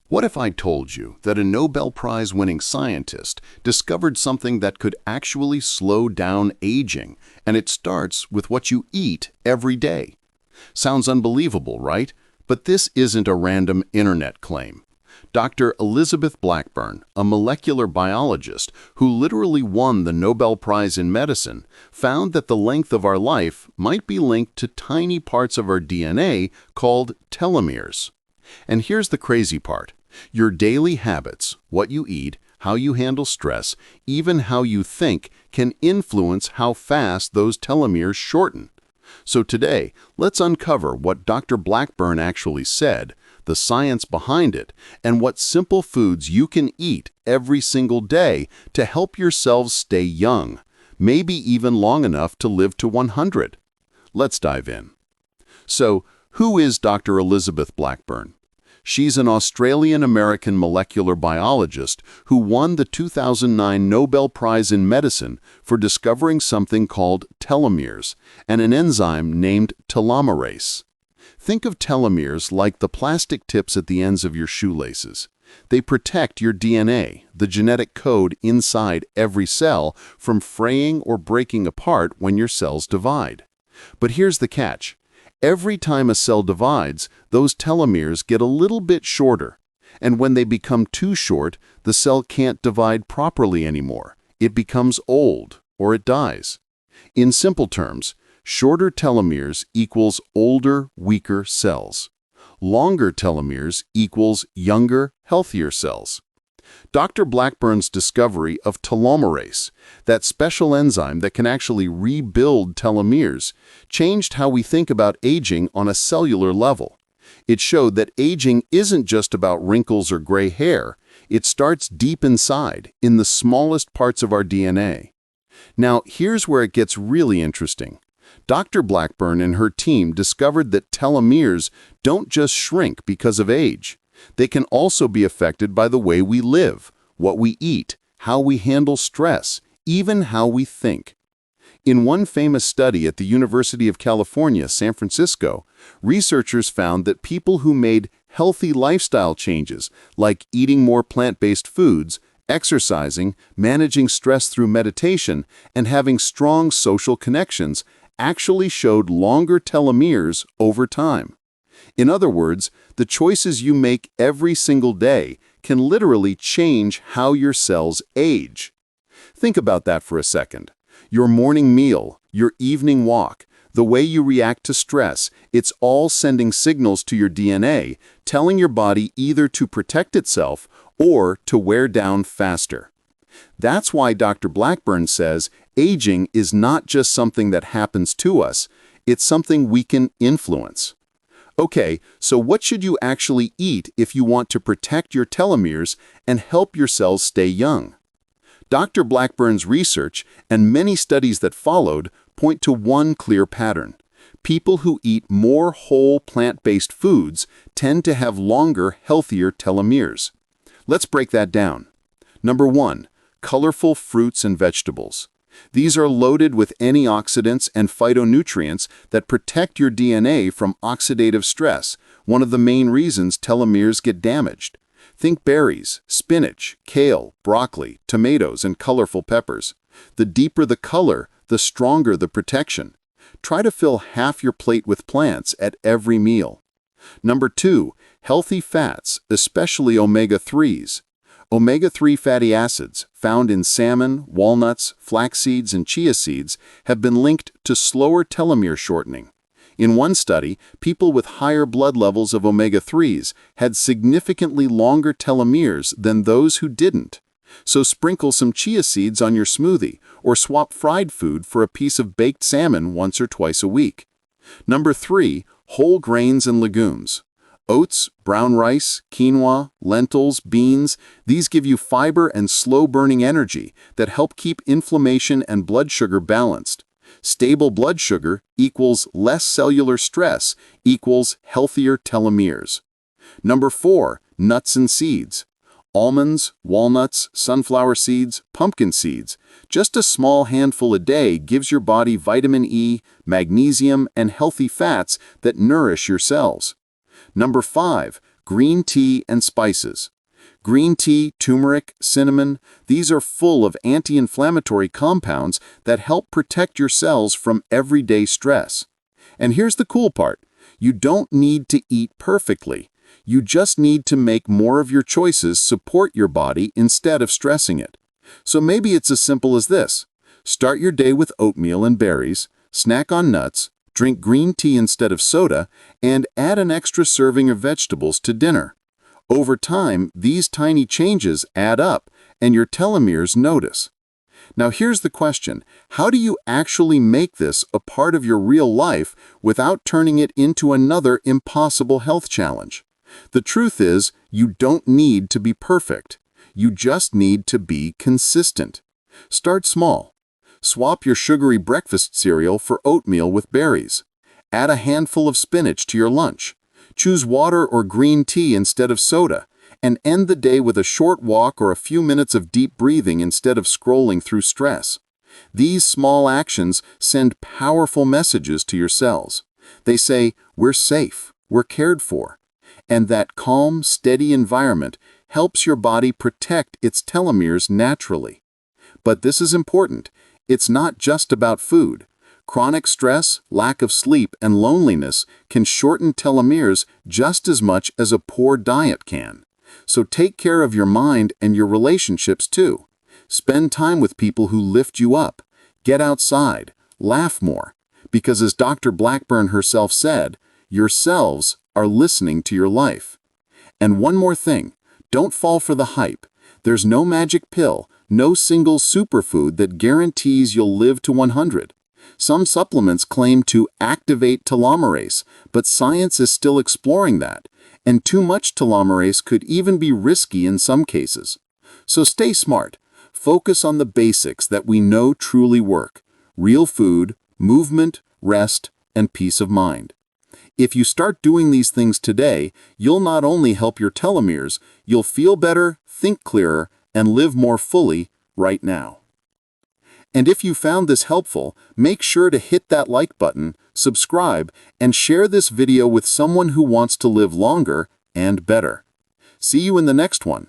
What if I told you that a Nobel Prize-winning scientist discovered something that could actually slow down aging, and it starts with what you eat every day? Sounds unbelievable, right? But this isn't a random internet claim. Dr. Elizabeth Blackburn, a molecular biologist who literally won the Nobel Prize in Medicine, found that the length of our life might be linked to tiny parts of our DNA called telomeres. And here's the crazy part. Your daily habits, what you eat, how you handle stress, even how you think, can influence how fast those telomeres shorten. So today, let's uncover what Dr. Blackburn actually said, the science behind it, and what simple foods you can eat every single day to help your cells stay young, maybe even long enough to live to 100. Let's dive in. So, who is Dr. Elizabeth Blackburn? She's an Australian-American molecular biologist who won the 2009 Nobel Prize in Medicine for discovering something called telomeres and an enzyme named telomerase. Think of telomeres like the plastic tips at the ends of your shoelaces. They protect your DNA, the genetic code inside every cell, from fraying or breaking apart when your cells divide. But here's the catch. Every time a cell divides, those telomeres get a little bit shorter. And when they become too short, the cell can't divide properly anymore. It becomes old, or it dies. In simple terms, shorter telomeres equals older, weaker cells. Longer telomeres equals younger, healthier cells. Dr. Blackburn's discovery of telomerase, that special enzyme that can actually rebuild telomeres, changed how we think about aging on a cellular level. It showed that aging isn't just about wrinkles or gray hair. It starts deep inside, in the smallest parts of our DNA. Now, here's where it gets really interesting. Dr. Blackburn and her team discovered that telomeres don't just shrink because of age. They can also be affected by the way we live, what we eat, how we handle stress, even how we think. In one famous study at the University of California, San Francisco, researchers found that people who made healthy lifestyle changes, like eating more plant-based foods, exercising, managing stress through meditation, and having strong social connections, actually showed longer telomeres over time. In other words, the choices you make every single day can literally change how your cells age. Think about that for a second. Your morning meal, your evening walk, the way you react to stress, it's all sending signals to your DNA, telling your body either to protect itself or to wear down faster. That's why Dr. Blackburn says aging is not just something that happens to us, it's something we can influence. Okay, so what should you actually eat if you want to protect your telomeres and help your cells stay young? Dr. Blackburn's research and many studies that followed point to one clear pattern. People who eat more whole plant-based foods tend to have longer, healthier telomeres. Let's break that down. Number 1, colorful fruits and vegetables. These are loaded with antioxidants and phytonutrients that protect your DNA from oxidative stress, one of the main reasons telomeres get damaged. Think berries, spinach, kale, broccoli, tomatoes, and colorful peppers. The deeper the color, the stronger the protection. Try to fill half your plate with plants at every meal. Number 2, healthy fats, especially omega-3s. Omega-3 fatty acids, found in salmon, walnuts, flax seeds, and chia seeds, have been linked to slower telomere shortening. In one study, people with higher blood levels of omega-3s had significantly longer telomeres than those who didn't. So sprinkle some chia seeds on your smoothie, or swap fried food for a piece of baked salmon once or twice a week. Number 3, whole grains and legumes. Oats, brown rice, quinoa, lentils, beans, these give you fiber and slow-burning energy that help keep inflammation and blood sugar balanced. Stable blood sugar equals less cellular stress equals healthier telomeres. Number 4, nuts and seeds. Almonds, walnuts, sunflower seeds, pumpkin seeds. Just a small handful a day gives your body vitamin E, magnesium, and healthy fats that nourish your cells. Number 5, green tea and spices. Green tea, turmeric, cinnamon, these are full of anti-inflammatory compounds that help protect your cells from everyday stress. And here's the cool part. You don't need to eat perfectly. You just need to make more of your choices support your body instead of stressing it. So maybe it's as simple as this. Start your day with oatmeal and berries, snack on nuts, drink green tea instead of soda, and add an extra serving of vegetables to dinner. Over time, these tiny changes add up, and your telomeres notice. Now here's the question. How do you actually make this a part of your real life without turning it into another impossible health challenge? The truth is, you don't need to be perfect. You just need to be consistent. Start small. Swap your sugary breakfast cereal for oatmeal with berries. Add a handful of spinach to your lunch. Choose water or green tea instead of soda, and end the day with a short walk or a few minutes of deep breathing instead of scrolling through stress. These small actions send powerful messages to your cells. They say, we're safe, we're cared for. And that calm, steady environment helps your body protect its telomeres naturally. But this is important. It's not just about food. Chronic stress, lack of sleep, and loneliness can shorten telomeres just as much as a poor diet can. So take care of your mind and your relationships too. Spend time with people who lift you up. Get outside. Laugh more. Because as Dr. Blackburn herself said, your cells are listening to your life. And one more thing. Don't fall for the hype. There's no magic pill, no single superfood that guarantees you'll live to 100. Some supplements claim to activate telomerase, but science is still exploring that, and too much telomerase could even be risky in some cases. So stay smart. Focus on the basics that we know truly work: real food, movement, rest, and peace of mind. If you start doing these things today, you'll not only help your telomeres, you'll feel better, think clearer, and live more fully right now. And if you found this helpful, make sure to hit that like button, subscribe, and share this video with someone who wants to live longer and better. See you in the next one.